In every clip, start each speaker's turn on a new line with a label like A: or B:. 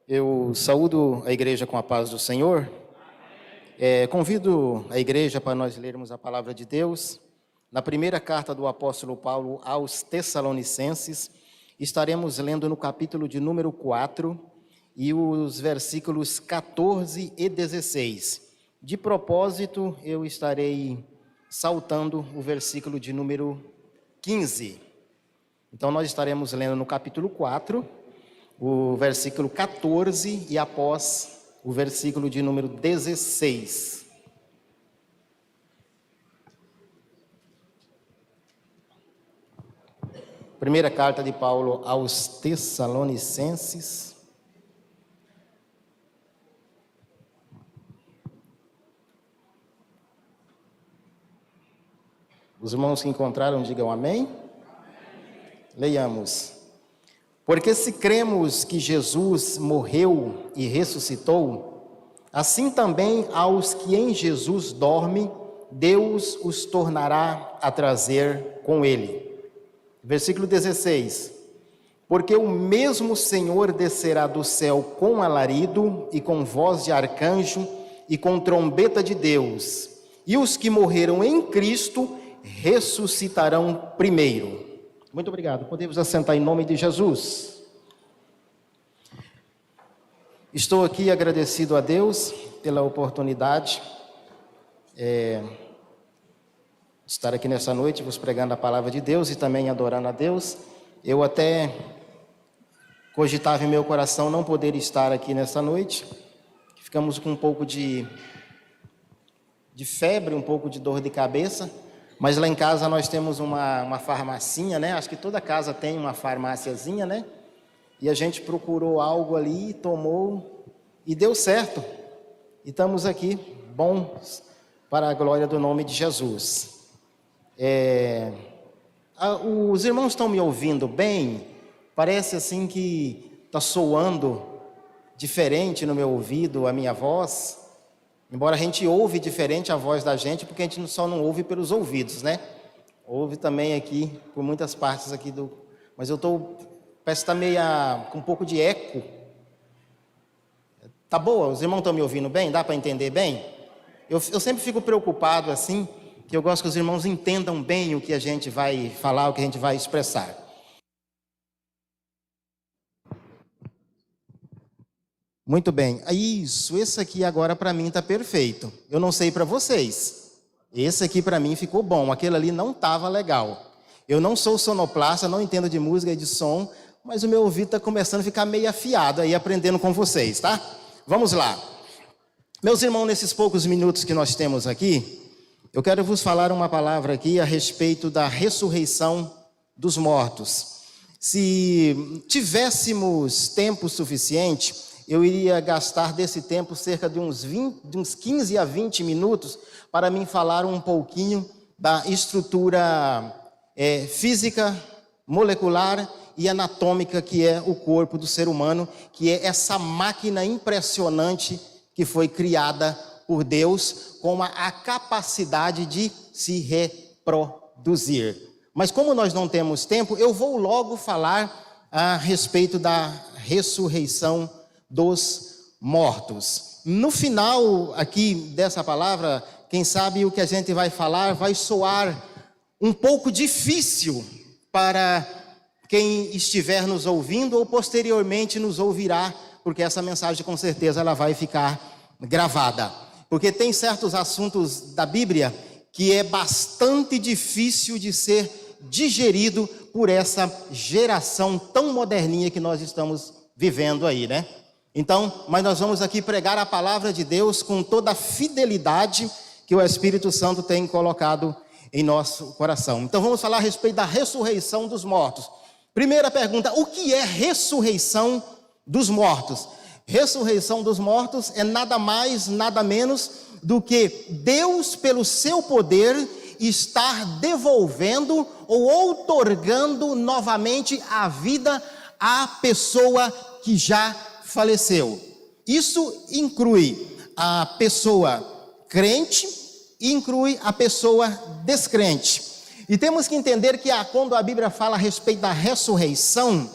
A: Eu saúdo a igreja com a paz do Senhor. Convido a igreja para nós lermos a palavra de Deus. Na primeira carta do apóstolo Paulo aos Tessalonicenses, estaremos lendo no capítulo de número 4 e os versículos 14 e 16. De propósito, eu estarei saltando o versículo de número 15. Então, nós estaremos lendo no capítulo 4, o versículo 14 e após o versículo de número 16. Primeira carta de Paulo aos Tessalonicenses. Os irmãos que encontraram, digam amém. Leiamos. Porque se cremos que Jesus morreu e ressuscitou, assim também aos que em Jesus dormem, Deus os tornará a trazer com ele. Versículo 16. Porque o mesmo Senhor descerá do céu com alarido e com voz de arcanjo e com trombeta de Deus, e os que morreram em Cristo ressuscitarão primeiro. Muito obrigado. Podemos assentar em nome de Jesus. Estou aqui agradecido a Deus pela oportunidade de estar aqui nessa noite, vos pregando a palavra de Deus e também adorando a Deus. Eu até cogitava em meu coração não poder estar aqui nessa noite. Ficamos com um pouco de febre, um pouco de dor de cabeça. Mas lá em casa nós temos uma farmacinha, né? Acho que toda casa tem uma farmáciazinha, né? E a gente procurou algo ali, tomou e deu certo. E estamos aqui, bons, para a glória do nome de Jesus. Os irmãos estão me ouvindo bem? Parece assim que está soando diferente no meu ouvido a minha voz. Embora a gente ouve diferente a voz da gente, porque a gente só não ouve pelos ouvidos, né? Ouve também aqui, por muitas partes aqui do... Mas eu parece que está com um pouco de eco. Tá boa? Os irmãos estão me ouvindo bem? Dá para entender bem? Eu sempre fico preocupado assim, que eu gosto que os irmãos entendam bem o que a gente vai falar, o que a gente vai expressar. Muito bem, isso, esse aqui agora para mim está perfeito. Eu não sei para vocês, esse aqui para mim ficou bom, aquele ali não estava legal. Eu não sou sonoplasta, não entendo de música e de som, mas o meu ouvido está começando a ficar meio afiado aí, aprendendo com vocês, tá? Vamos lá. Meus irmãos, nesses poucos minutos que nós temos aqui, eu quero vos falar uma palavra aqui a respeito da ressurreição dos mortos. Se tivéssemos tempo suficiente, eu iria gastar desse tempo cerca de uns 15 a 20 minutos para me falar um pouquinho da estrutura física, molecular e anatômica que é o corpo do ser humano, que é essa máquina impressionante que foi criada por Deus com a capacidade de se reproduzir. Mas como nós não temos tempo, eu vou logo falar a respeito da ressurreição dos mortos. No final aqui dessa palavra, quem sabe o que a gente vai falar vai soar um pouco difícil para quem estiver nos ouvindo ou posteriormente nos ouvirá, porque essa mensagem com certeza ela vai ficar gravada. Porque tem certos assuntos da Bíblia que é bastante difícil de ser digerido por essa geração tão moderninha que nós estamos vivendo aí, né? Então, mas nós vamos aqui pregar a palavra de Deus com toda a fidelidade que o Espírito Santo tem colocado em nosso coração. Então vamos falar a respeito da ressurreição dos mortos. Primeira pergunta, o que é ressurreição dos mortos? Ressurreição dos mortos é nada mais, nada menos do que Deus, pelo seu poder, estar devolvendo ou outorgando novamente a vida à pessoa que já faleceu. Isso inclui a pessoa crente e inclui a pessoa descrente. E temos que entender que quando a Bíblia fala a respeito da ressurreição,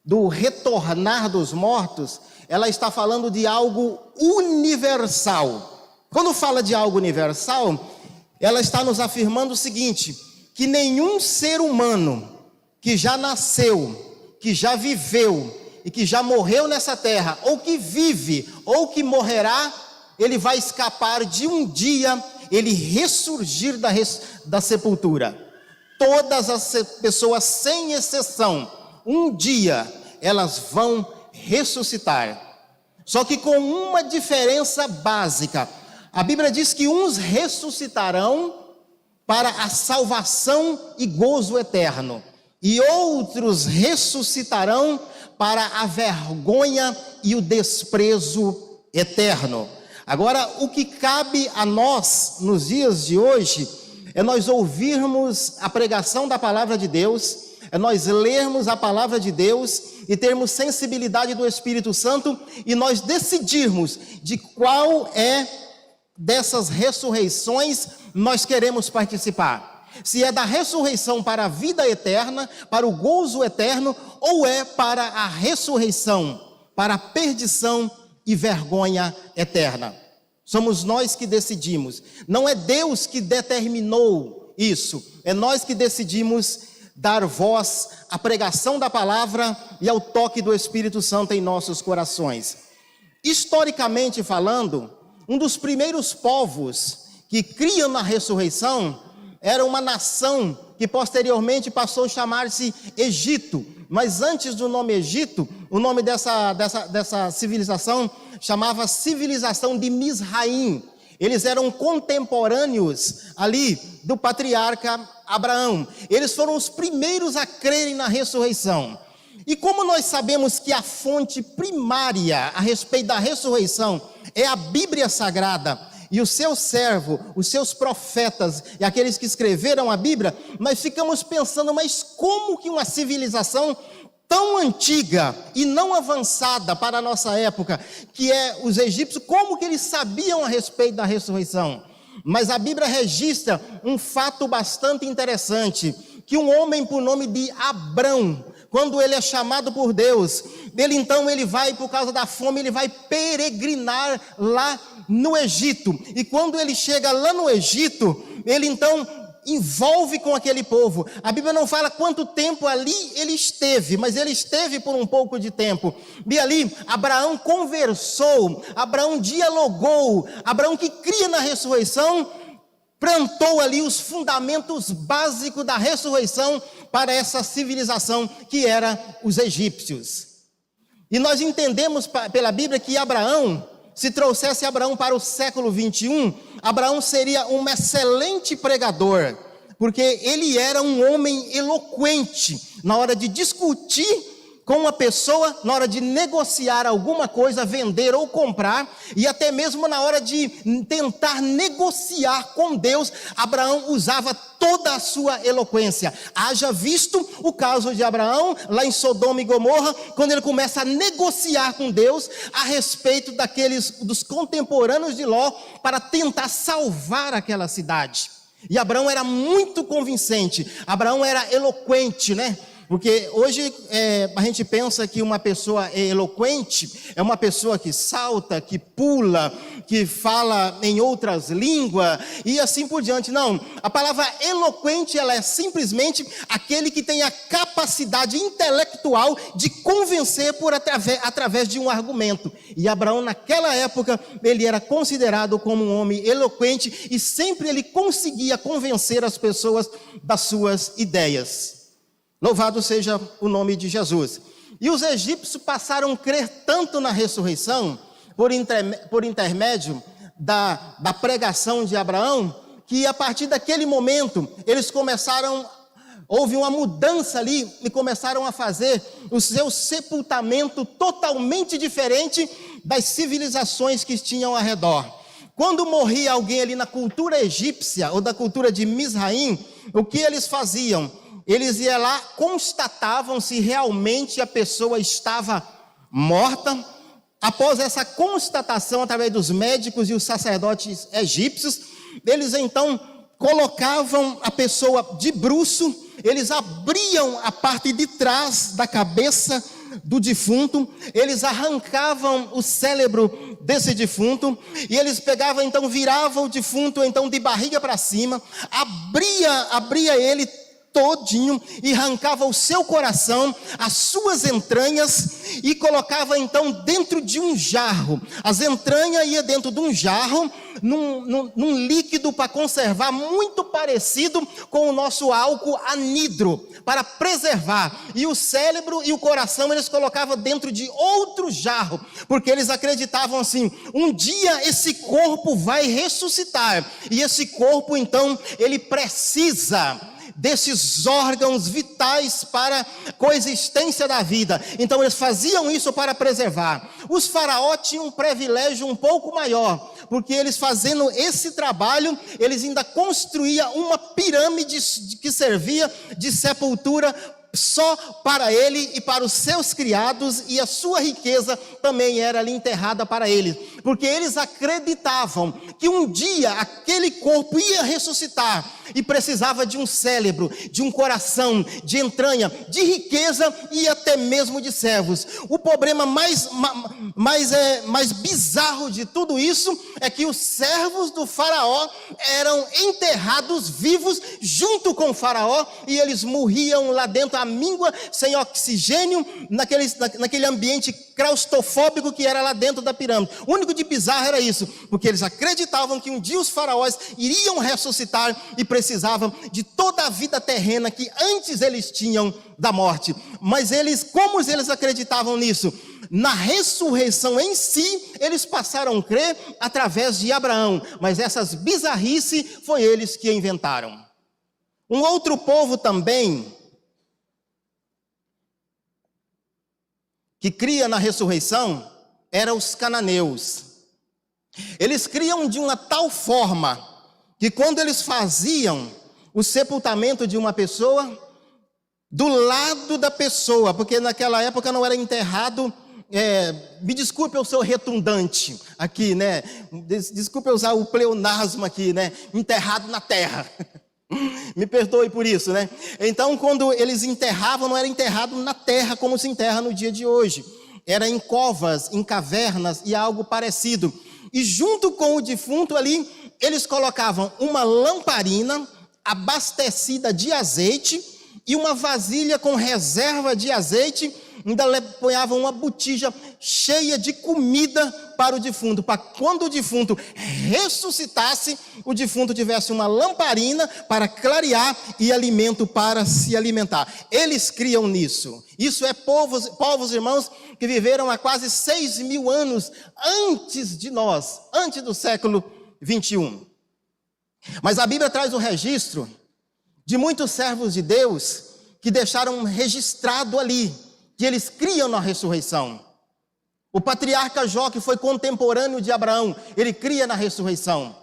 A: do retornar dos mortos, ela está falando de algo universal. Quando fala de algo universal, ela está nos afirmando o seguinte, que nenhum ser humano que já nasceu, que já viveu e que já morreu nessa terra, ou que vive, ou que morrerá, ele vai escapar de um dia ele ressurgir da sepultura. Todas as pessoas, sem exceção, um dia elas vão ressuscitar. Só que com uma diferença básica. A Bíblia diz que uns ressuscitarão para a salvação e gozo eterno, e outros ressuscitarão para a vergonha e o desprezo eterno. Agora, o que cabe a nós nos dias de hoje é nós ouvirmos a pregação da palavra de Deus, é nós lermos a palavra de Deus e termos sensibilidade do Espírito Santo e nós decidirmos de qual dessas ressurreições nós queremos participar. Se é da ressurreição para a vida eterna, para o gozo eterno, ou é para a ressurreição, para a perdição e vergonha eterna. Somos nós que decidimos. Não é Deus que determinou isso. É nós que decidimos dar voz à pregação da palavra e ao toque do Espírito Santo em nossos corações. Historicamente falando, um dos primeiros povos que criam na ressurreição era uma nação que posteriormente passou a chamar-se Egito. Mas antes do nome Egito, o nome dessa civilização chamava civilização de Misraim. Eles eram contemporâneos ali do patriarca Abraão. Eles foram os primeiros a crerem na ressurreição. E como nós sabemos que a fonte primária a respeito da ressurreição é a Bíblia Sagrada, e o seu servo, os seus profetas e aqueles que escreveram a Bíblia, nós ficamos pensando, mas como que uma civilização tão antiga e não avançada para a nossa época, que é os egípcios, como que eles sabiam a respeito da ressurreição? Mas a Bíblia registra um fato bastante interessante, que um homem por nome de Abrão, quando ele é chamado por Deus, ele vai, por causa da fome, ele vai peregrinar lá no Egito, e quando ele chega lá no Egito, ele então envolve com aquele povo. A Bíblia não fala quanto tempo ali ele esteve, mas ele esteve por um pouco de tempo, e ali Abraão conversou, Abraão dialogou, Abraão que cria na ressurreição, plantou ali os fundamentos básicos da ressurreição para essa civilização que era os egípcios. E nós entendemos pela Bíblia que Abraão, se trouxesse Abraão para o século 21, Abraão seria um excelente pregador, porque ele era um homem eloquente na hora de discutir com uma pessoa, na hora de negociar alguma coisa, vender ou comprar, e até mesmo na hora de tentar negociar com Deus, Abraão usava toda a sua eloquência. Haja visto o caso de Abraão, lá em Sodoma e Gomorra, quando ele começa a negociar com Deus a respeito dos contemporâneos de Ló, para tentar salvar aquela cidade. E Abraão era muito convincente, Abraão era eloquente, né? Porque hoje a gente pensa que uma pessoa eloquente é uma pessoa que salta, que pula, que fala em outras línguas e assim por diante. Não, a palavra eloquente, ela é simplesmente aquele que tem a capacidade intelectual de convencer através de um argumento. E Abraão, naquela época, ele era considerado como um homem eloquente e sempre ele conseguia convencer as pessoas das suas ideias. Louvado seja o nome de Jesus. E os egípcios passaram a crer tanto na ressurreição, por intermédio da pregação de Abraão, que a partir daquele momento, houve uma mudança ali, e começaram a fazer o seu sepultamento totalmente diferente das civilizações que tinham ao redor. Quando morria alguém ali na cultura egípcia, ou da cultura de Misraim, o que eles faziam? Eles iam lá, constatavam se realmente a pessoa estava morta. Após essa constatação, através dos médicos e os sacerdotes egípcios, eles então colocavam a pessoa de bruço, eles abriam a parte de trás da cabeça do defunto, eles arrancavam o cérebro desse defunto, e eles pegavam, então viravam o defunto então de barriga para cima, abria ele todinho e arrancava o seu coração, as suas entranhas, e colocava então dentro de um jarro. As entranhas iam dentro de um jarro, num líquido para conservar, muito parecido com o nosso álcool anidro, para preservar. E o cérebro e o coração eles colocavam dentro de outro jarro, porque eles acreditavam assim: um dia esse corpo vai ressuscitar, e esse corpo então ele precisa desses órgãos vitais para a coexistência da vida. Então eles faziam isso para preservar. Os faraós tinham um privilégio um pouco maior, porque eles fazendo esse trabalho, eles ainda construíam uma pirâmide que servia de sepultura só para ele e para os seus criados, e a sua riqueza também era ali enterrada para eles, porque eles acreditavam que um dia aquele corpo ia ressuscitar, e precisava de um cérebro, de um coração, de entranha, de riqueza e até mesmo de servos. O problema mais bizarro de tudo isso é que os servos do faraó eram enterrados vivos junto com o faraó, e eles morriam lá dentro, a míngua, sem oxigênio, naquele ambiente claustrofóbico que era lá dentro da pirâmide. O único de bizarro era isso, porque eles acreditavam que um dia os faraós iriam ressuscitar e precisavam de toda a vida terrena que antes eles tinham da morte. Mas como eles acreditavam nisso? Na ressurreição em si, eles passaram a crer através de Abraão, mas essas bizarrices foi eles que inventaram. Um outro povo também que cria na ressurreição eram os cananeus. Eles criam de uma tal forma que quando eles faziam o sepultamento de uma pessoa, do lado da pessoa, porque naquela época não era enterrado, me desculpe eu sou redundante aqui, né? Desculpe eu usar o pleonasmo aqui, né? Enterrado na terra. Me perdoe por isso, né? Então, quando eles enterravam, não era enterrado na terra como se enterra no dia de hoje. Era em covas, em cavernas e algo parecido. E junto com o defunto ali, eles colocavam uma lamparina abastecida de azeite e uma vasilha com reserva de azeite. Ainda ponhavam uma botija cheia de comida para o defunto, para quando o defunto ressuscitasse, o defunto tivesse uma lamparina para clarear e alimento para se alimentar. Eles criam nisso. Isso é povos, irmãos, que viveram há quase 6.000 anos antes de nós, antes do século 21. Mas a Bíblia traz o registro de muitos servos de Deus que deixaram registrado ali que eles criam na ressurreição. O patriarca Jó, que foi contemporâneo de Abraão, ele cria na ressurreição.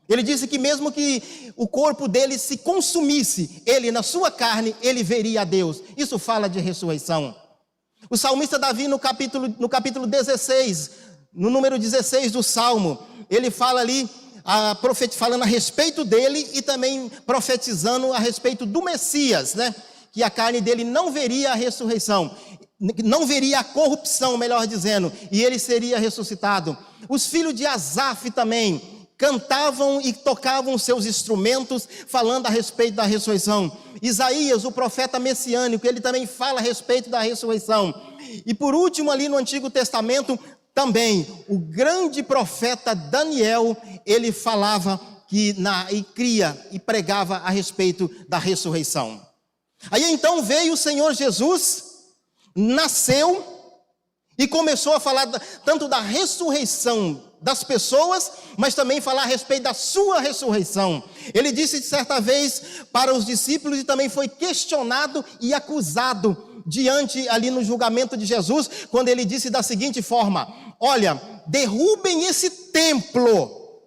A: Ele disse que mesmo que o corpo dele se consumisse, ele na sua carne, ele veria a Deus. Isso fala de ressurreição. O salmista Davi no capítulo 16, no número 16 do Salmo, ele fala ali, falando a respeito dele e também profetizando a respeito do Messias, né? Que a carne dele não veria a ressurreição, não veria a corrupção, melhor dizendo, e ele seria ressuscitado. Os filhos de Asaf também cantavam e tocavam seus instrumentos, falando a respeito da ressurreição. Isaías, o profeta messiânico, ele também fala a respeito da ressurreição. E por último, ali no Antigo Testamento, também, o grande profeta Daniel, ele falava e cria e pregava a respeito da ressurreição. Aí então veio o Senhor Jesus, nasceu e começou a falar tanto da ressurreição das pessoas, mas também falar a respeito da sua ressurreição. Ele disse de certa vez para os discípulos e também foi questionado e acusado diante ali no julgamento de Jesus, quando ele disse da seguinte forma: olha, derrubem esse templo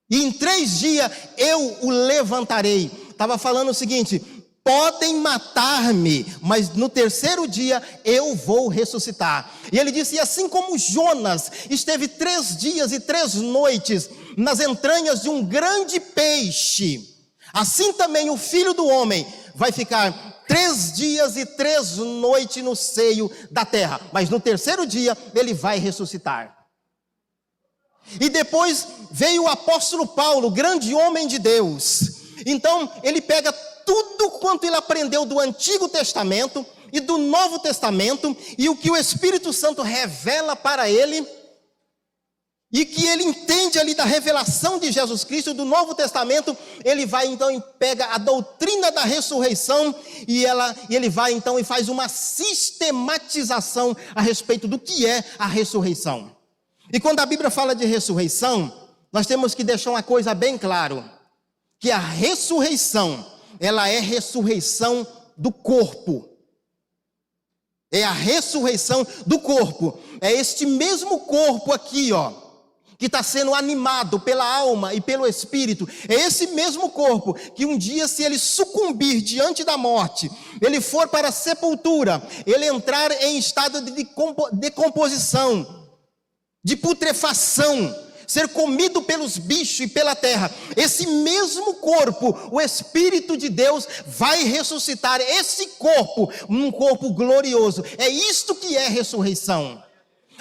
A: e em 3 dias eu o levantarei. Estava falando o seguinte: podem matar-me, mas no 3º dia eu vou ressuscitar. E ele disse: e assim como Jonas esteve 3 dias e 3 noites nas entranhas de um grande peixe, assim também o Filho do Homem vai ficar 3 dias e 3 noites no seio da terra, mas no terceiro dia ele vai ressuscitar. E depois veio o apóstolo Paulo, grande homem de Deus. Então ele pega tudo quanto ele aprendeu do Antigo Testamento e do Novo Testamento, e o que o Espírito Santo revela para ele, e que ele entende ali da revelação de Jesus Cristo, do Novo Testamento, ele vai então e pega a doutrina da ressurreição, e ele vai então e faz uma sistematização a respeito do que é a ressurreição. E quando a Bíblia fala de ressurreição, nós temos que deixar uma coisa bem claro, que a ressurreição, ela é ressurreição do corpo. É a ressurreição do corpo. É este mesmo corpo aqui, ó, que está sendo animado pela alma e pelo espírito. É esse mesmo corpo que um dia, se ele sucumbir diante da morte, ele for para a sepultura, ele entrar em estado de decomposição, de putrefação, ser comido pelos bichos e pela terra, esse mesmo corpo, o Espírito de Deus vai ressuscitar esse corpo, num corpo glorioso. É isto que é ressurreição.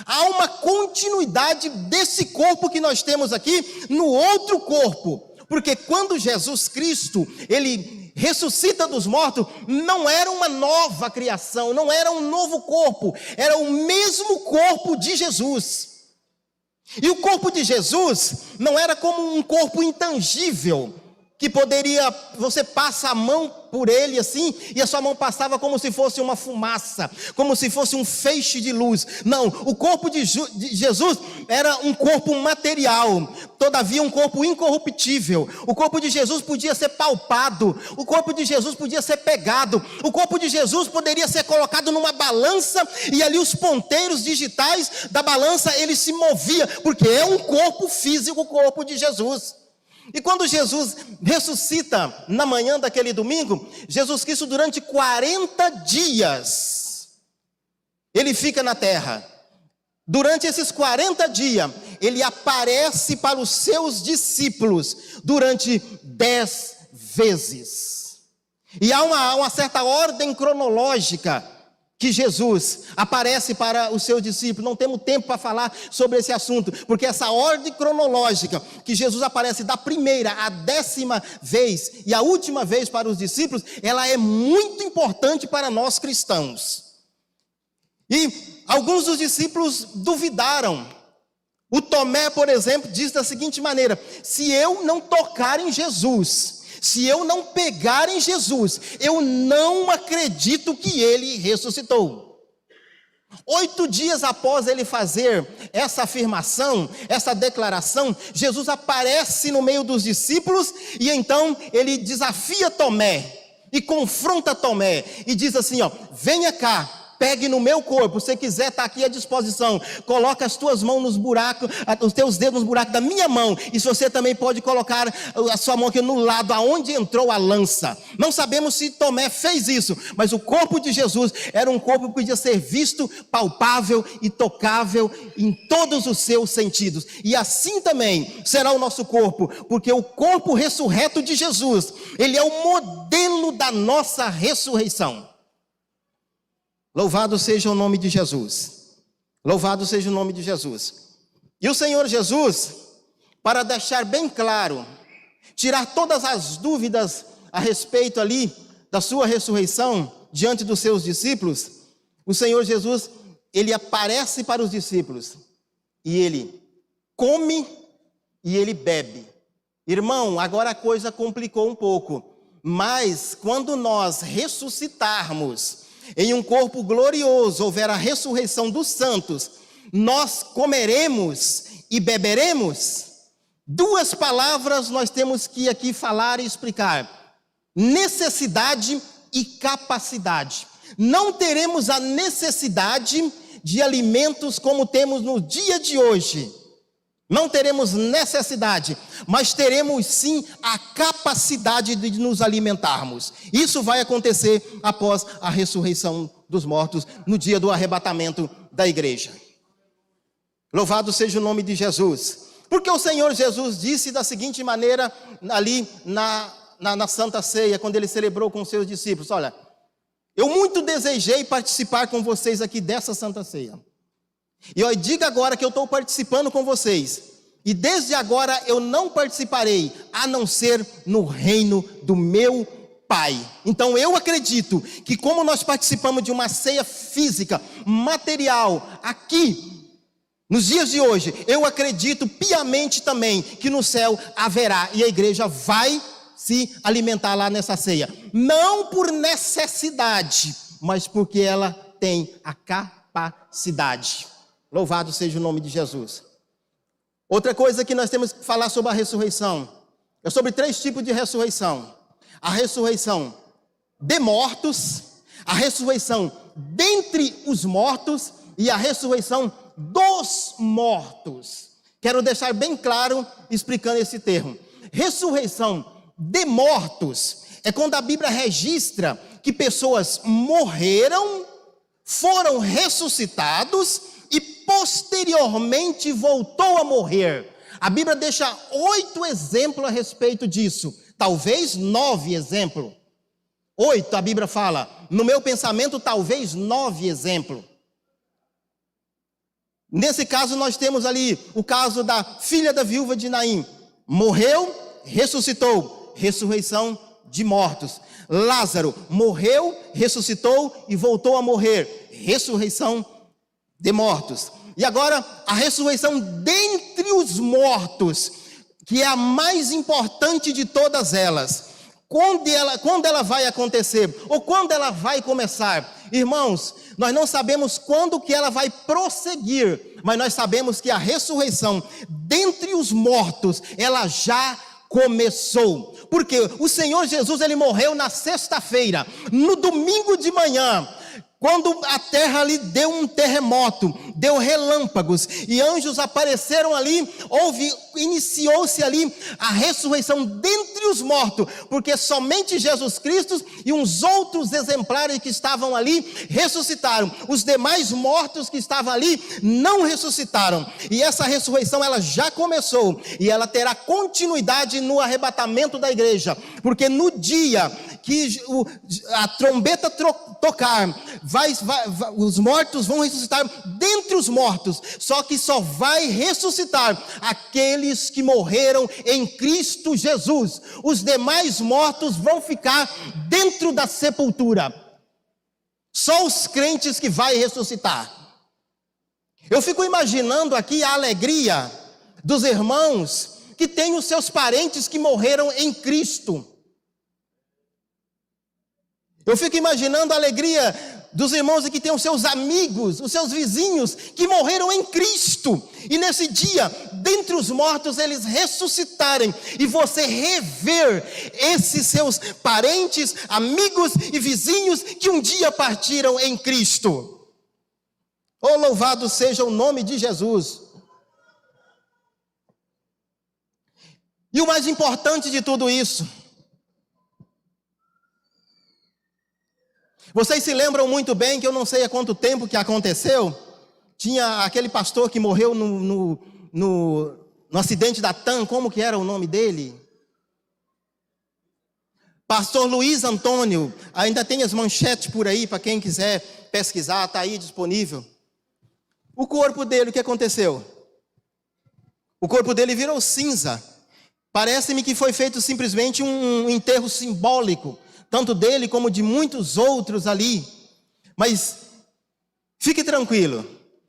A: Há uma continuidade desse corpo que nós temos aqui no outro corpo, porque quando Jesus Cristo, ele ressuscita dos mortos, não era uma nova criação, não era um novo corpo, era o mesmo corpo de Jesus. E o corpo de Jesus não era como um corpo intangível, que poderia, você passa a mão por ele assim, e a sua mão passava como se fosse uma fumaça, como se fosse um feixe de luz. Não, o corpo de Jesus era um corpo material, todavia um corpo incorruptível. O corpo de Jesus podia ser palpado, o corpo de Jesus podia ser pegado, o corpo de Jesus poderia ser colocado numa balança, e ali os ponteiros digitais da balança, ele se movia, porque é um corpo físico, o corpo de Jesus. E quando Jesus ressuscita na manhã daquele domingo, Jesus Cristo durante 40 dias, ele fica na terra. Durante esses 40 dias, ele aparece para os seus discípulos durante 10 vezes. E há uma certa ordem cronológica que Jesus aparece para os seus discípulos. Não temos tempo para falar sobre esse assunto, porque essa ordem cronológica que Jesus aparece da primeira à 10ª vez e a última vez para os discípulos, ela é muito importante para nós cristãos. E alguns dos discípulos duvidaram. O Tomé, por exemplo, diz da seguinte maneira: se eu não tocar em Jesus, se eu não pegar em Jesus, eu não acredito que ele ressuscitou. 8 dias após ele fazer essa afirmação, essa declaração, Jesus aparece no meio dos discípulos, e então ele desafia Tomé, e confronta Tomé, e diz assim, ó: venha cá, pegue no meu corpo, se você quiser está aqui à disposição, coloca as tuas mãos nos buracos, os teus dedos nos buracos da minha mão, e se você também pode colocar a sua mão aqui no lado, aonde entrou a lança. Não sabemos se Tomé fez isso, mas o corpo de Jesus era um corpo que podia ser visto, palpável e tocável em todos os seus sentidos, e assim também será o nosso corpo, porque o corpo ressurreto de Jesus, ele é o modelo da nossa ressurreição. Louvado seja o nome de Jesus. Louvado seja o nome de Jesus. E o Senhor Jesus, para deixar bem claro, tirar todas as dúvidas a respeito ali da sua ressurreição diante dos seus discípulos, o Senhor Jesus, ele aparece para os discípulos e ele come e ele bebe. Irmão, agora a coisa complicou um pouco, mas quando nós ressuscitarmos em um corpo glorioso, houver a ressurreição dos santos, nós comeremos e beberemos. 2 palavras nós temos que aqui falar e explicar: necessidade e capacidade. Não teremos a necessidade de alimentos como temos no dia de hoje. Não teremos necessidade, mas teremos sim a capacidade de nos alimentarmos. Isso vai acontecer após a ressurreição dos mortos, no dia do arrebatamento da igreja. Louvado seja o nome de Jesus. Porque o Senhor Jesus disse da seguinte maneira ali na Santa Ceia, quando ele celebrou com seus discípulos: olha, Eu muito desejei participar com vocês aqui dessa Santa Ceia. E eu digo agora que eu estou participando com vocês. E desde agora eu não participarei, a não ser no reino do meu Pai. Então eu acredito que como nós participamos de uma ceia física, material, aqui, nos dias de hoje, eu acredito piamente também que no céu haverá, e a igreja vai se alimentar lá nessa ceia. Não por necessidade, mas porque ela tem a capacidade. Louvado seja o nome de Jesus. Outra coisa que nós temos que falar sobre a ressurreição, é sobre 3 tipos de ressurreição. A ressurreição de mortos, a ressurreição dentre os mortos e a ressurreição dos mortos. Quero deixar bem claro explicando esse termo. Ressurreição de mortos é quando a Bíblia registra que pessoas morreram, foram ressuscitados e posteriormente voltou a morrer. A Bíblia deixa 8 exemplos a respeito disso. Talvez 9 exemplos. 8 a Bíblia fala. No meu pensamento, talvez 9 exemplos. Nesse caso, nós temos ali o caso da filha da viúva de Naim. Morreu, ressuscitou. Ressurreição de mortos. Lázaro morreu, ressuscitou e voltou a morrer. Ressurreição de mortos. E agora, a ressurreição dentre os mortos, que é a mais importante de todas elas. Quando ela vai acontecer? Ou quando ela vai começar? Irmãos, nós não sabemos quando que ela vai prosseguir, mas nós sabemos que a ressurreição dentre os mortos, ela já começou. Porque o Senhor Jesus, ele morreu na sexta-feira. No domingo de manhã, quando a terra ali deu um terremoto, deu relâmpagos e anjos apareceram ali, iniciou-se ali a ressurreição dentre os mortos, porque somente Jesus Cristo e uns outros exemplares que estavam ali ressuscitaram. Os demais mortos que estavam ali não ressuscitaram. E essa ressurreição ela já começou e ela terá continuidade no arrebatamento da igreja, porque no dia que a trombeta tocar, os mortos vão ressuscitar dentre os mortos, só que só vai ressuscitar aqueles que morreram em Cristo Jesus. Os demais mortos vão ficar dentro da sepultura. Só os crentes que vai ressuscitar. Eu fico imaginando aqui a alegria dos irmãos que têm os seus parentes que morreram em Cristo. Eu fico imaginando a alegria dos irmãos que têm os seus amigos, os seus vizinhos que morreram em Cristo. E nesse dia, dentre os mortos, eles ressuscitarem. E você rever esses seus parentes, amigos e vizinhos que um dia partiram em Cristo. Oh, louvado seja o nome de Jesus. E o mais importante de tudo isso, vocês se lembram muito bem que eu não sei há quanto tempo que aconteceu, tinha aquele pastor que morreu no acidente da TAM, como que era o nome dele? Pastor Luiz Antônio, ainda tem as manchetes por aí, para quem quiser pesquisar, está aí disponível. O corpo dele, o que aconteceu? O corpo dele virou cinza. Parece-me que foi feito simplesmente um enterro simbólico, tanto dele como de muitos outros ali. Mas fique tranquilo,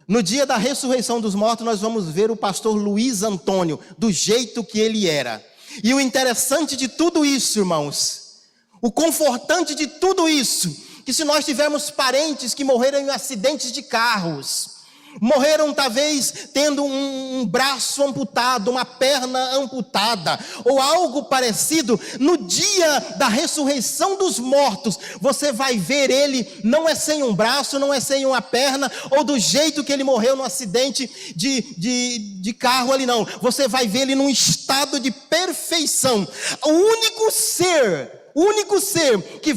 A: no dia da ressurreição dos mortos nós vamos ver o pastor Luiz Antônio do jeito que ele era. E o interessante de tudo isso, irmãos, o confortante de tudo isso, que se nós tivermos parentes que morreram em acidentes de carros, morreram talvez tendo um braço amputado, uma perna amputada, ou algo parecido, no dia da ressurreição dos mortos, você vai ver ele, não é sem um braço, não é sem uma perna, ou do jeito que ele morreu no acidente de carro ali, não. Você vai ver ele num estado de perfeição. O único ser O único ser que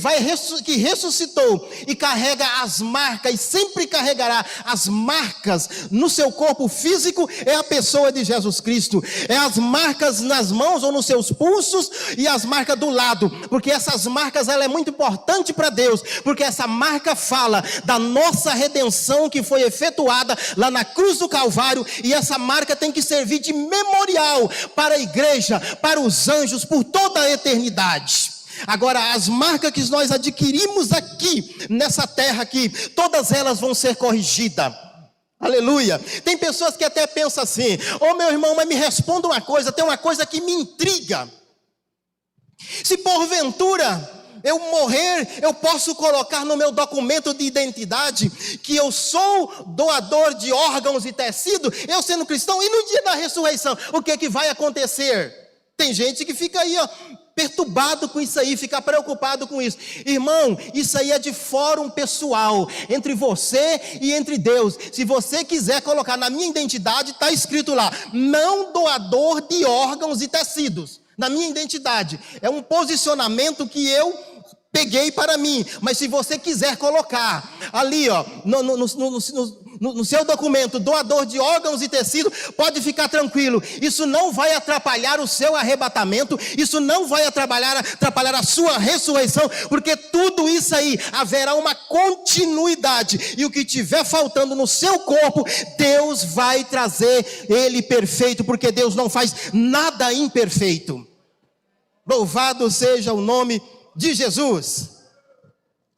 A: ressuscitou e carrega as marcas, e sempre carregará as marcas no seu corpo físico, é a pessoa de Jesus Cristo. É as marcas nas mãos ou nos seus pulsos e as marcas do lado, porque essas marcas ela é muito importante para Deus, porque essa marca fala da nossa redenção que foi efetuada lá na cruz do Calvário, e essa marca tem que servir de memorial para a igreja, para os anjos, por toda a eternidade. Agora, as marcas que nós adquirimos aqui, nessa terra aqui, todas elas vão ser corrigidas. Aleluia. Tem pessoas que até pensam assim: ô meu irmão, mas me responda uma coisa, tem uma coisa que me intriga. Se porventura eu morrer, eu posso colocar no meu documento de identidade que eu sou doador de órgãos e tecido, eu sendo cristão, e no dia da ressurreição, o que vai acontecer? Tem gente que fica aí, perturbado com isso aí, fica preocupado com isso. Irmão, isso aí é de fórum pessoal, entre você e entre Deus. Se você quiser colocar na minha identidade, está escrito lá: não doador de órgãos e tecidos. Na minha identidade, é um posicionamento que eu peguei para mim. Mas se você quiser colocar ali, no seu documento, doador de órgãos e tecido, pode ficar tranquilo. Isso não vai atrapalhar o seu arrebatamento, isso não vai atrapalhar a sua ressurreição, porque tudo isso aí haverá uma continuidade, e o que tiver faltando no seu corpo, Deus vai trazer ele perfeito, porque Deus não faz nada imperfeito. Louvado seja o nome de Jesus.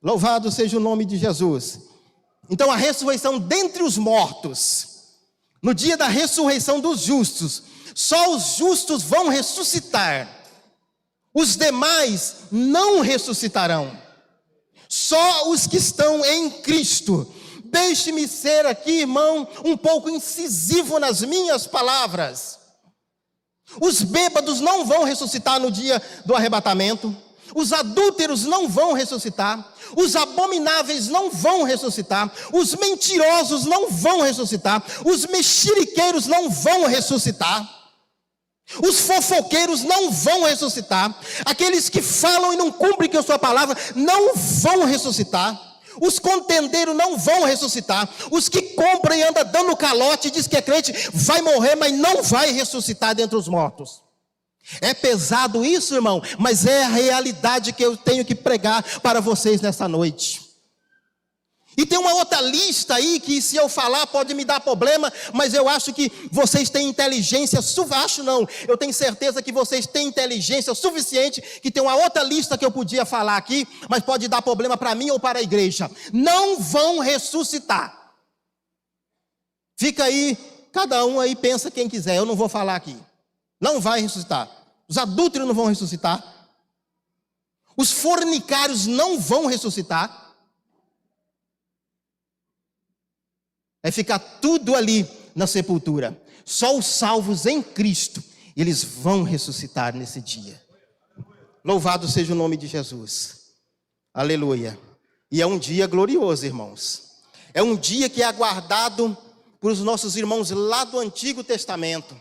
A: Louvado seja o nome de Jesus. Então, a ressurreição dentre os mortos, no dia da ressurreição dos justos, só os justos vão ressuscitar, os demais não ressuscitarão, só os que estão em Cristo. Deixe-me ser aqui, irmão, um pouco incisivo nas minhas palavras. Os bêbados não vão ressuscitar no dia do arrebatamento, os adúlteros não vão ressuscitar, os abomináveis não vão ressuscitar, os mentirosos não vão ressuscitar, os mexeriqueiros não vão ressuscitar, os fofoqueiros não vão ressuscitar, aqueles que falam e não cumprem com a sua palavra não vão ressuscitar, os contendeiros não vão ressuscitar, os que compram e andam dando calote e diz que é crente, vai morrer, mas não vai ressuscitar dentre os mortos. É pesado isso, irmão, mas é a realidade que eu tenho que pregar para vocês nessa noite. E tem uma outra lista aí que, se eu falar, pode me dar problema, mas eu acho que vocês têm inteligência, eu tenho certeza que vocês têm inteligência suficiente, que tem uma outra lista que eu podia falar aqui, mas pode dar problema para mim ou para a igreja. Não vão ressuscitar. Fica aí, cada um aí pensa quem quiser, eu não vou falar aqui. Não vai ressuscitar. Os adúlteros não vão ressuscitar. Os fornicários não vão ressuscitar. Vai ficar tudo ali na sepultura. Só os salvos em Cristo, eles vão ressuscitar nesse dia. Louvado seja o nome de Jesus. Aleluia. E é um dia glorioso, irmãos. É um dia que é aguardado por os nossos irmãos lá do Antigo Testamento.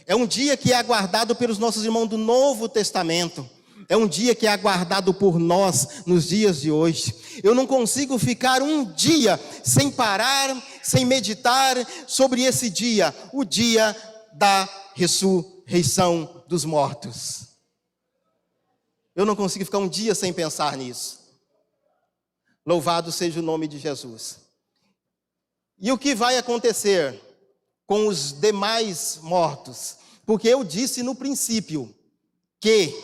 A: É um dia que é aguardado pelos nossos irmãos do Novo Testamento. É um dia que é aguardado por nós nos dias de hoje. Eu não consigo ficar um dia sem parar, sem meditar sobre esse dia, o dia da ressurreição dos mortos. Eu não consigo ficar um dia sem pensar nisso. Louvado seja o nome de Jesus. E o que vai acontecer com os demais mortos? Porque eu disse no princípio que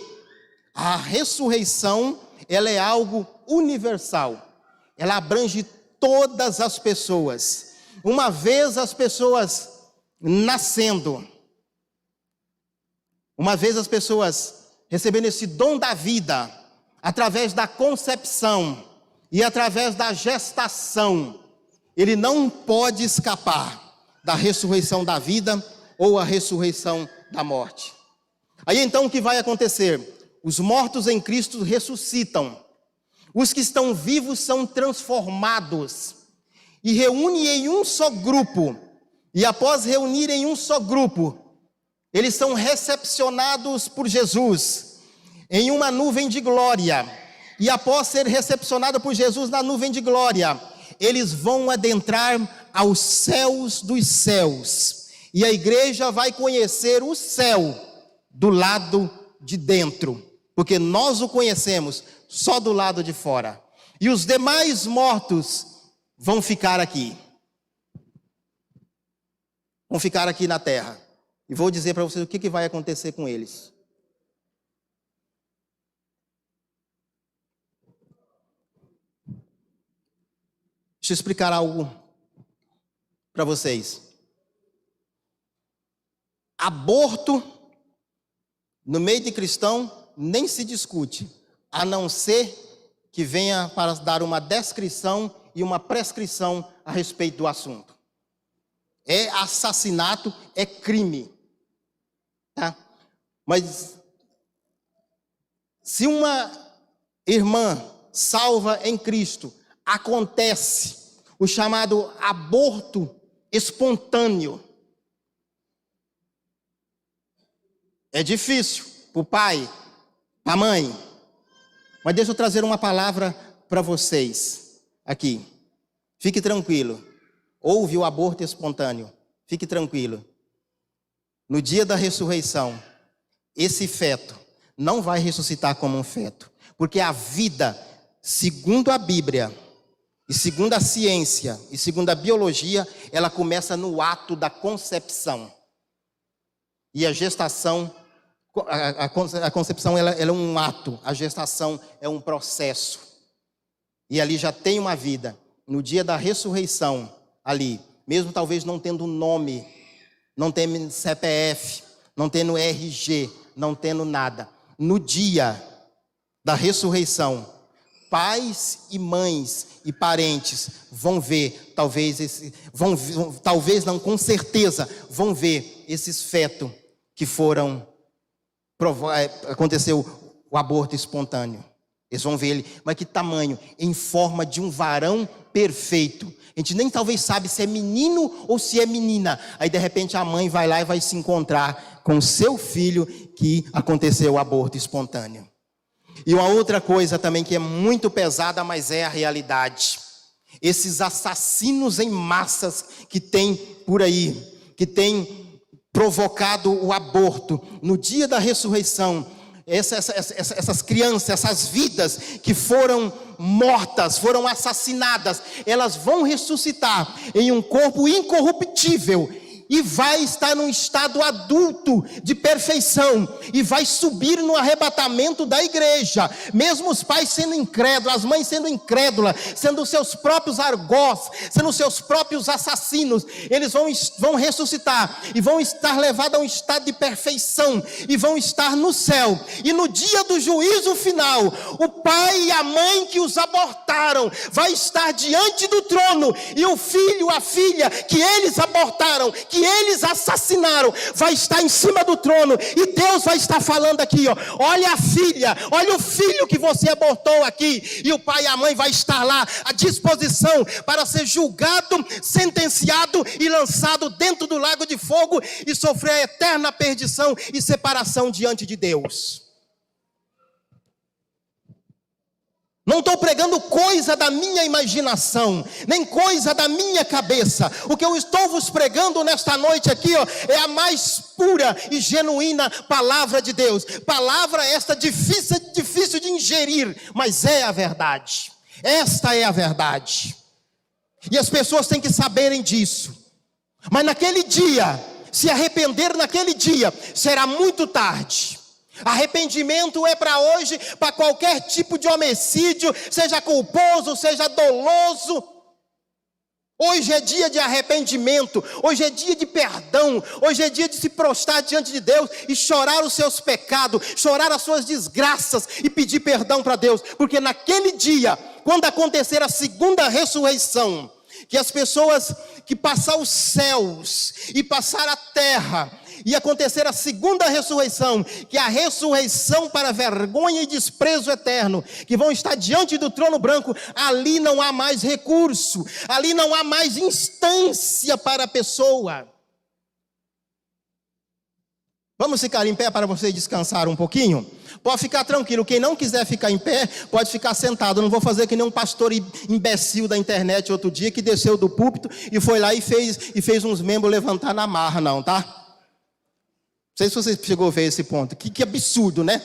A: a ressurreição, ela é algo universal. Ela abrange todas as pessoas. Uma vez as pessoas nascendo, uma vez as pessoas recebendo esse dom da vida, através da concepção e através da gestação, ele não pode escapar da ressurreição da vida ou a ressurreição da morte. Aí então o que vai acontecer? Os mortos em Cristo ressuscitam. Os que estão vivos são transformados e reúnem em um só grupo. E após reunir em um só grupo, eles são recepcionados por Jesus em uma nuvem de glória. E após ser recepcionado por Jesus na nuvem de glória, eles vão adentrar aos céus dos céus. E a igreja vai conhecer o céu do lado de dentro, porque nós o conhecemos só do lado de fora. E os demais mortos vão ficar aqui. Vão ficar aqui na terra. E vou dizer para vocês o que vai acontecer com eles. Deixa eu explicar algo para vocês. Aborto, no meio de cristão, nem se discute, a não ser que venha para dar uma descrição e uma prescrição a respeito do assunto. É assassinato, é crime. Tá? Mas se uma irmã salva em Cristo, acontece o chamado aborto espontâneo, é difícil para o pai, para a mãe, mas deixa eu trazer uma palavra para vocês aqui. Fique tranquilo. Houve o aborto espontâneo, fique tranquilo. No dia da ressurreição, esse feto não vai ressuscitar como um feto, porque a vida, segundo a Bíblia, e segundo a ciência, e segundo a biologia, ela começa no ato da concepção. E a gestação, a concepção ela é um ato, a gestação é um processo. E ali já tem uma vida. No dia da ressurreição, ali, mesmo talvez não tendo nome, não tendo CPF, não tendo RG, não tendo nada. No dia da ressurreição, pais e mães e parentes vão ver, talvez não, com certeza, vão ver esses fetos que foram, aconteceu o aborto espontâneo. Eles vão ver ele, mas que tamanho? Em forma de um varão perfeito. A gente nem talvez sabe se é menino ou se é menina. Aí de repente a mãe vai lá e vai se encontrar com o seu filho que aconteceu o aborto espontâneo. E uma outra coisa também que é muito pesada, mas é a realidade. Esses assassinos em massas que tem por aí, que tem provocado o aborto, no dia da ressurreição, essas crianças, essas vidas que foram mortas, foram assassinadas, elas vão ressuscitar em um corpo incorruptível e vai estar num estado adulto de perfeição e vai subir no arrebatamento da igreja, mesmo os pais sendo incrédulos, as mães sendo incrédulas, sendo os seus próprios argós, sendo os seus próprios assassinos, eles vão ressuscitar e vão estar levados a um estado de perfeição e vão estar no céu. E no dia do juízo final, o pai e a mãe que os abortaram vai estar diante do trono, e o filho, a filha que eles abortaram, que eles assassinaram, vai estar em cima do trono, e Deus vai estar falando aqui, ó, olha a filha, olha o filho que você abortou aqui, e o pai e a mãe vai estar lá à disposição para ser julgado, sentenciado e lançado dentro do lago de fogo e sofrer a eterna perdição e separação diante de Deus. Não estou pregando coisa da minha imaginação, nem coisa da minha cabeça. O que eu estou vos pregando nesta noite aqui, ó, é a mais pura e genuína palavra de Deus. Palavra esta difícil de ingerir, mas é a verdade. Esta é a verdade. E as pessoas têm que saberem disso. Mas naquele dia, se arrepender naquele dia, será muito tarde. Arrependimento é para hoje, para qualquer tipo de homicídio, seja culposo, seja doloso. Hoje é dia de arrependimento, hoje é dia de perdão, hoje é dia de se prostrar diante de Deus e chorar os seus pecados, chorar as suas desgraças e pedir perdão para Deus, porque naquele dia, quando acontecer a segunda ressurreição, que as pessoas que passar os céus e passar a terra, e acontecer a segunda ressurreição, que é a ressurreição para vergonha e desprezo eterno, que vão estar diante do trono branco, ali não há mais recurso, ali não há mais instância para a pessoa. Vamos ficar em pé para você descansar um pouquinho? Pode ficar tranquilo, quem não quiser ficar em pé, pode ficar sentado. Eu não vou fazer que nem um pastor imbecil da internet outro dia, que desceu do púlpito e foi lá e fez uns membros levantar na marra, não, tá? Não sei se você chegou a ver esse ponto. Que absurdo, né?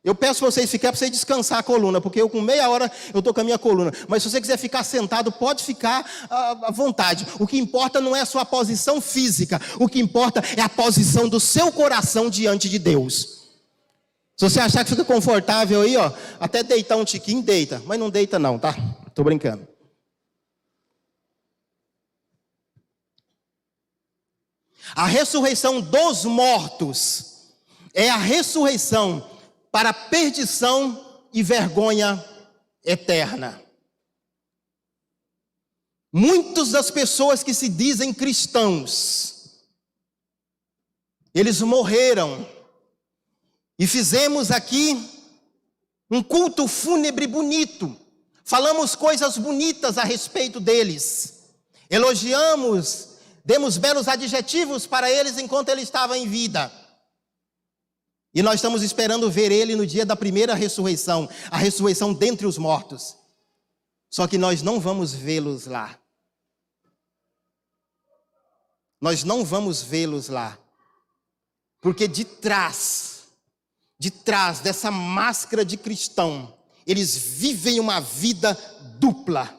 A: Eu peço vocês ficarem para vocês descansar a coluna, porque eu com meia hora eu estou com a minha coluna. Mas se você quiser ficar sentado, pode ficar à vontade. O que importa não é a sua posição física. O que importa é a posição do seu coração diante de Deus. Se você achar que fica confortável aí, ó, até deitar um tiquinho, deita. Mas não deita não, tá? Estou brincando. A ressurreição dos mortos é a ressurreição para perdição e vergonha eterna. Muitas das pessoas que se dizem cristãos, eles morreram. E fizemos aqui um culto fúnebre bonito. Falamos coisas bonitas a respeito deles. Elogiamos, demos belos adjetivos para eles enquanto ele estava em vida. E nós estamos esperando ver ele no dia da primeira ressurreição, a ressurreição dentre os mortos. Só que nós não vamos vê-los lá. Nós não vamos vê-los lá. Porque de trás dessa máscara de cristão, eles vivem uma vida dupla.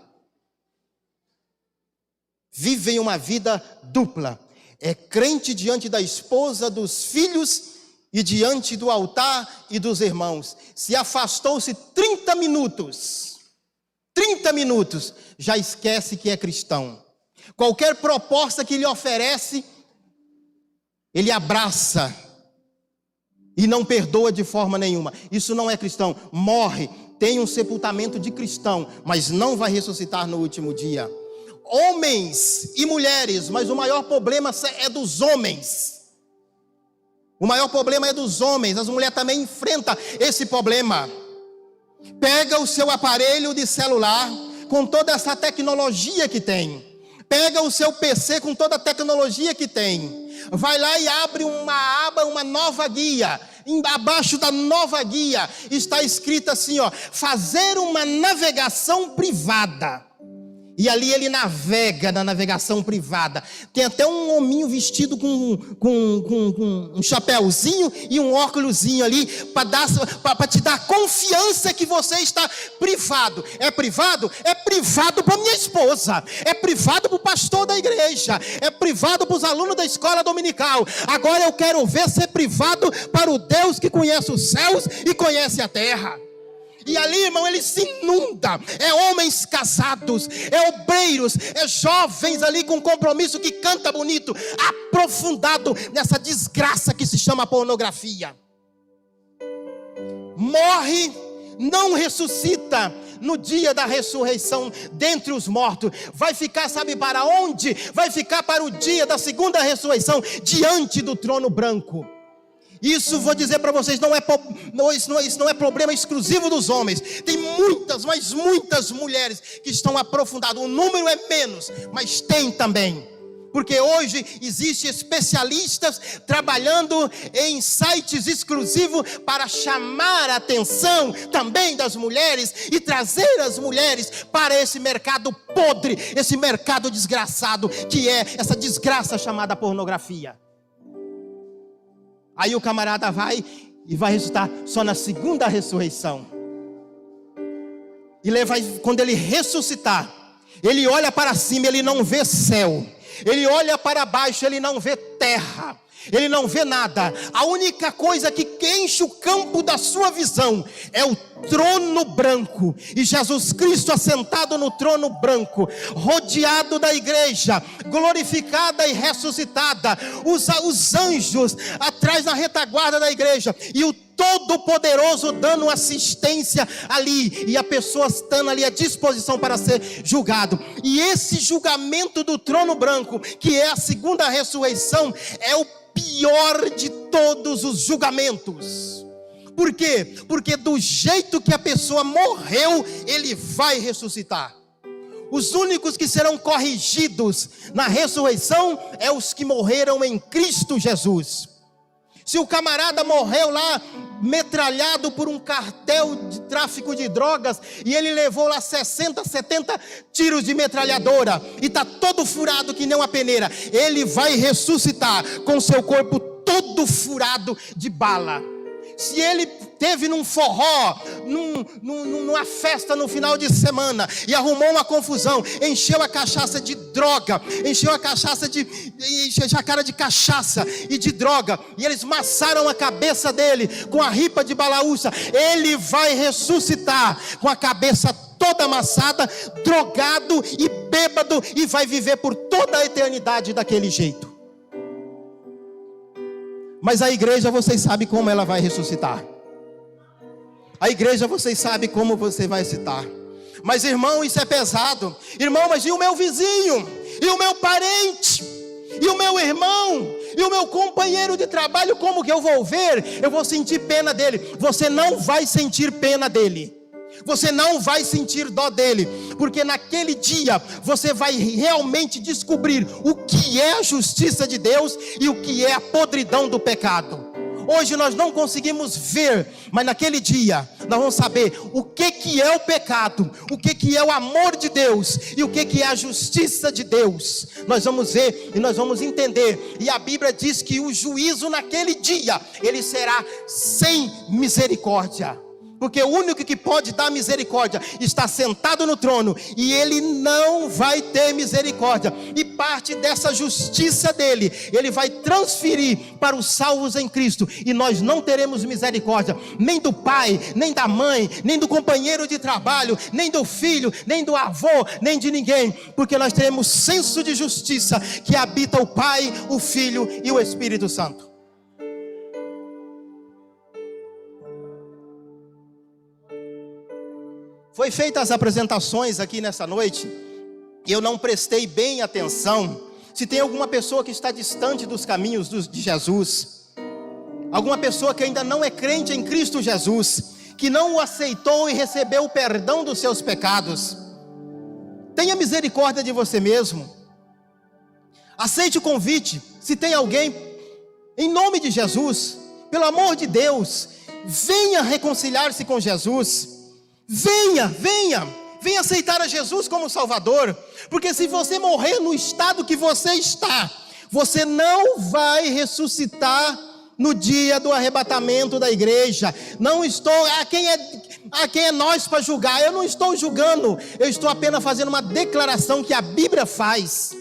A: Vivem uma vida dupla. É crente diante da esposa, dos filhos e diante do altar e dos irmãos. Se afastou-se 30 minutos, já esquece que é cristão. Qualquer proposta que lhe oferece, ele abraça e não perdoa de forma nenhuma. Isso não é cristão. Morre, tem um sepultamento de cristão, mas não vai ressuscitar no último dia. Homens e mulheres, mas o maior problema é dos homens. O maior problema é dos homens. As mulheres também enfrentam esse problema. Pega o seu aparelho de celular com toda essa tecnologia que tem. Pega o seu PC com toda a tecnologia que tem. Vai lá e abre uma aba, uma nova guia. Abaixo da nova guia está escrito assim, ó: fazer uma navegação privada. E ali ele navega na navegação privada. Tem até um hominho vestido com um chapéuzinho e um óculosinho ali, para te dar confiança que você está privado. É privado? É privado para minha esposa. É privado para o pastor da igreja. É privado para os alunos da escola dominical. Agora eu quero ver ser privado para o Deus que conhece os céus e conhece a terra. E ali, irmão, ele se inunda. É homens casados, é obreiros, é jovens ali com compromisso que canta bonito, aprofundado nessa desgraça que se chama pornografia. Morre, não ressuscita no dia da ressurreição dentre os mortos. Vai ficar, sabe para onde? Vai ficar para o dia da segunda ressurreição, diante do trono branco. Isso vou dizer para vocês, isso não é problema exclusivo dos homens. Tem muitas, mas muitas mulheres que estão aprofundadas. O número é menos, mas tem também. Porque hoje existem especialistas trabalhando em sites exclusivos para chamar a atenção também das mulheres e trazer as mulheres para esse mercado podre, esse mercado desgraçado que é essa desgraça chamada pornografia. Aí o camarada vai ressuscitar só na segunda ressurreição. E quando ele ressuscitar, ele olha para cima, ele não vê céu. Ele olha para baixo, ele não vê terra. Ele não vê nada. A única coisa que enche o campo da sua visão é o trono branco. E Jesus Cristo assentado no trono branco, rodeado da igreja, glorificada e ressuscitada. Os anjos atrás na retaguarda da igreja. E o Todo-Poderoso dando assistência ali. E a pessoa estando ali à disposição para ser julgado. E esse julgamento do trono branco, que é a segunda ressurreição, é o pior de todos os julgamentos. Por quê? Porque do jeito que a pessoa morreu, ele vai ressuscitar. Os únicos que serão corrigidos na ressurreição é os que morreram em Cristo Jesus. Se o camarada morreu lá, metralhado por um cartel de tráfico de drogas, e ele levou lá 60, 70 tiros de metralhadora, e está todo furado que nem uma peneira, ele vai ressuscitar com seu corpo todo furado de bala. Se ele teve num forró, numa festa no final de semana, e arrumou uma confusão, encheu a cachaça de droga, encheu a cara de cachaça e de droga, e eles maçaram a cabeça dele com a ripa de balaúça, ele vai ressuscitar com a cabeça toda amassada, drogado e bêbado, e vai viver por toda a eternidade daquele jeito. Mas a igreja, vocês sabem como ela vai ressuscitar. A igreja, vocês sabem como você vai citar. Mas irmão, isso é pesado. Irmão, mas e o meu vizinho? E o meu parente? E o meu irmão? E o meu companheiro de trabalho? Como que eu vou ver? Eu vou sentir pena dele. Você não vai sentir pena dele. Você não vai sentir dó dele, porque naquele dia você vai realmente descobrir o que é a justiça de Deus e o que é a podridão do pecado. Hoje nós não conseguimos ver, mas naquele dia nós vamos saber o que é o pecado, o que é o amor de Deus e o que é a justiça de Deus. Nós vamos ver e nós vamos entender. E a Bíblia diz que o juízo naquele dia, ele será sem misericórdia. Porque o único que pode dar misericórdia está sentado no trono, e ele não vai ter misericórdia, e parte dessa justiça dele, ele vai transferir para os salvos em Cristo, e nós não teremos misericórdia, nem do pai, nem da mãe, nem do companheiro de trabalho, nem do filho, nem do avô, nem de ninguém, porque nós teremos senso de justiça, que habita o Pai, o Filho e o Espírito Santo. Foi feitas as apresentações aqui nessa noite, e eu não prestei bem atenção. Se tem alguma pessoa que está distante dos caminhos de Jesus, alguma pessoa que ainda não é crente em Cristo Jesus, que não o aceitou e recebeu o perdão dos seus pecados, tenha misericórdia de você mesmo. Aceite o convite. Se tem alguém, em nome de Jesus, pelo amor de Deus, venha reconciliar-se com Jesus. Venha aceitar a Jesus como Salvador, porque se você morrer no estado que você está, você não vai ressuscitar no dia do arrebatamento da igreja. Não estou, quem é nós para julgar? Eu não estou julgando, eu estou apenas fazendo uma declaração que a Bíblia faz.